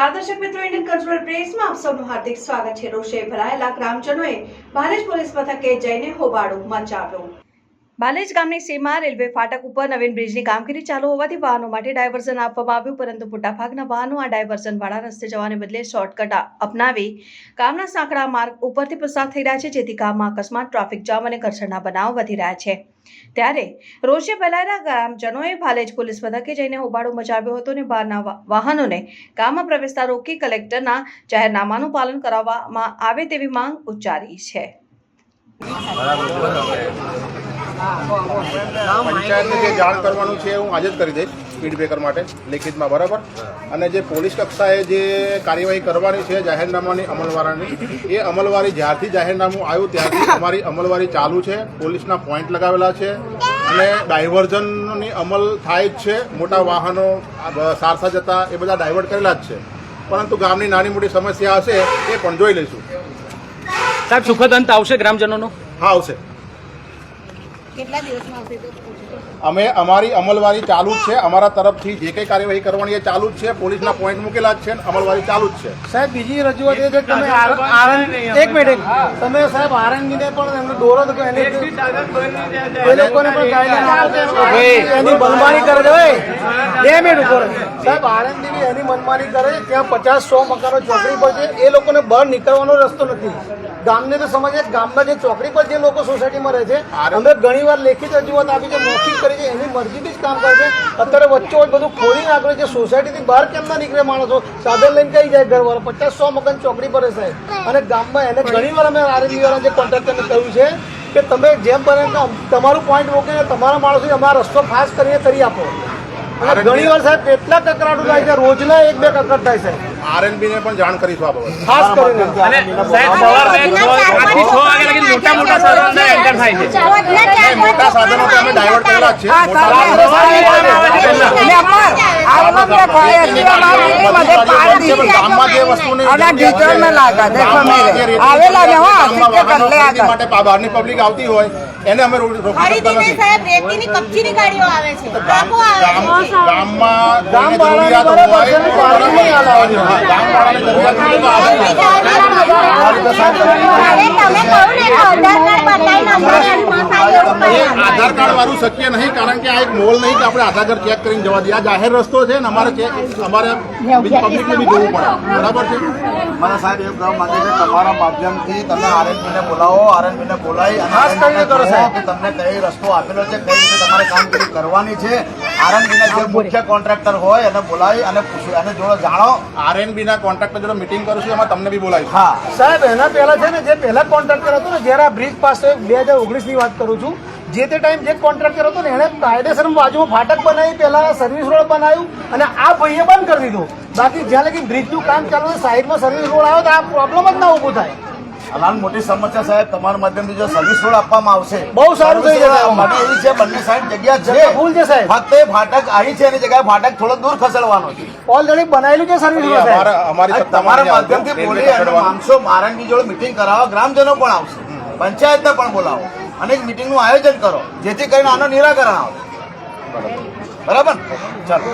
નમસ્કાર દર્શક મિત્રો, ઇન્ડિયન કલ્ચરલ પ્રેસમાં આપ સૌનું હાર્દિક સ્વાગત છે। રોષે ભરાયેલા ગ્રામજનોએ ભાલેજ પોલીસ મથકે જઈને હોબાળો મચાવ્યો। ભાલેજ ગામની સીમા રેલવે ફાટક ઉપર નવીન બ્રિજની કામગીરી ચાલુ હોવાથી વાહનો માટે ડાયવર્ઝન આપવામાં આવ્યું, પરંતુ મોટાભાગના વાહનો આ ડાયવર્ઝન વાળા રસ્તે જવાને બદલે શોર્ટકટ અપનાવી ગામના સાંકડા માર્ગ ઉપરથી પસાર થઈ રહ્યા છે, જેથી ગામમાં અકસ્માત, ટ્રાફિક જામ અને ઘર્ષણના બનાવો વધી રહ્યા છે। ત્યારે રોષે ભરાયેલા ગ્રામજનોએ ભાલેજ પોલીસ મથકે જઈને હોબાળો મચાવ્યો હતો અને બહારના વાહનોને ગામમાં પ્રવેશતા રોકી કલેક્ટરના જાહેરનામાનું પાલન કરાવવામાં આવે તેવી માંગ ઉચ્ચારી છે। પંચાયતને જે જાણ કરવાનું છે હું આજે જ કરી દઈશ સ્પીડ બ્રેકર માટે લેખિતમાં, બરાબર। અને જે પોલીસ કક્ષાએ જે કાર્યવાહી કરવાની છે જાહેરનામાની અમલવારીની, એ અમલવારી જ્યારથી જાહેરનામું આવ્યું ત્યારથી અમારી અમલવારી ચાલુ છે। પોલીસના પોઈન્ટ લગાવેલા છે અને ડાયવર્ઝનની અમલ થાય જ છે। મોટા વાહનો સારસા જતા એ બધા ડાયવર્ટ કરેલા જ છે, પરંતુ ગામની નાની મોટી સમસ્યા હશે એ પણ જોઈ લઈશું। સાહેબ, સુખદ અંત આવશે ગ્રામજનોનો? હા, આવશે। કેટલા દિવસમાં આવશે? અમે અમારી અમલવારી ચાલુ જ છે, અમારા તરફથી જે કંઈ કાર્યવાહી કરવાની એ ચાલુ જ છે। પોલીસના પોઈન્ટ મૂકેલા જ છે, અમલવારી ચાલુ જ છે। સાહેબ, બીજી રજૂઆત એ છે કે તમે એક મિનિટ તમે સાહેબ આરએનબીને પણ એમને દોરો તો એ લોકોને પણ ગાઈડલાઈન એની મનમાની કરે છે। 2 મિનિટ ઉપર સાહેબ, આરએનબી એની મનમાની કરે, ત્યાં 50-100 મકાનો ચોકડી પર છે, એ લોકોને બહાર નીકળવાનો રસ્તો નથી। ગામને તો સમજે, ગામમાં જે ચોકડી પર જે લોકો સોસાયટીમાં રહે છે, અમે ઘણી વાર લેખિત રજૂઆત આપી છે, મૌખિક કરી છે, એની મરજીથી જ કામ કરે છે। અત્યારે વચ્ચે બધું ખોલી નાખ્યું છે, સોસાયટીથી બહાર કેમ ના નીકળે માણસો? સાધન લઈને કઈ જાય ઘરવાળા? 50-100 મકાન ચોકડી પર રહેશે અને ગામમાં એને ઘણી વાર અમે આરએનબી વાળા જે કોન્ટ્રાક્ટરને કહ્યું છે કે તમે જેમ બને તમારું પોઈન્ટ મૂકીને તમારા માણસો અમારા રસ્તો ખાસ કરીને કરી આપો। અને ઘણી વાર સાહેબ કેટલા કકરાટો થાય છે, રોજના 1-2 કકરાટ થાય છે। આરએનબી ને પણ જાણ કરીશું આ બાબતે, ખાસ કરીને મોટા સાધનો એન્ટર થાય છે। મોટા સાધનો તો અમે ડાયવર્ટ કરેલા જ છે। ગામમાં જે વસ્તુની માટે બહારની પબ્લિક આવતી હોય એને અમે રોકી શકતા નથી। ગામમાં જરૂરિયાત આધાર કાર્ડ વાળું શક્ય નહીં, કારણ કે આ એક મોલ નહીં કે આપણે આધાર કાર્ડ ચેક કરીને જવા દઈએ। આ જાહેર રસ્તો છે ને અમારે પબ્લિકને બી જોવું પડે, બરાબર છે। મને સાહેબ એવું કહેવા માંગે છે, તમારા માધ્યમથી તમે આરએનબીને બોલાવો, આરએનબીને બોલાવી અને તમને કઈ રસ્તો આપેલો છે, કઈ રીતે તમારે કામગીરી કરવાની છે, આરએનબીના જે મુખ્ય કોન્ટ્રાક્ટર હોય એને બોલાવી અને પૂછો, એને જોડે જાણો। આરએનબીના કોન્ટ્રાક્ટર જોડે મીટિંગ કરીશું, એમાં તમને બી બોલાવીશું। હા સાહેબ, એના પહેલા છે ને જે પહેલા કોન્ટ્રાક્ટર હતો ને, જયારે આ બ્રિજ પાસે 2019 ની વાત કરું છું, જે તે ટાઈમ જે કોન્ટ્રાક્ટર હતો ને એને કાયદેસર બાજુમાં ફાટક બનાવી, પહેલા સર્વિસ રોડ બનાવ્યું અને આ ભાઈએ બંધ કરી દીધું। બાકી જ્યાં લગી બ્રિજનું કામ ચાલુ છે, સાઈડમાં સર્વિસ રોડ આવ્યો તો આ પ્રોબ્લેમ જ ના ઊભું થાય। નાની મોટી સમસ્યા સાહેબ, તમારા માધ્યમથી જો સર્વિસ રોડ આપવામાં આવશે બહુ સારું થઈ જશે। એવી છે, બંને સાઈડ જગ્યા છે, ફૂલ છે સાહેબ। ફક્ત એ ફાટક આવી છે એની જગ્યાએ ફાટક થોડો દૂર ખસેડવાનો છે। ઓલરેડી બનાવેલું છે સર્વિસ રોડ સાહેબ। તમારા માધ્યમથી બોલી અને માણસો આરએનબી જોડે મિટિંગ કરાવો, ગ્રામજનો પણ આવશે, પંચાયતને પણ બોલાવો અને એક મિટિંગનું આયોજન કરો, જેથી કરીને આનો નિરાકરણ આવે, બરાબર? ચાલો,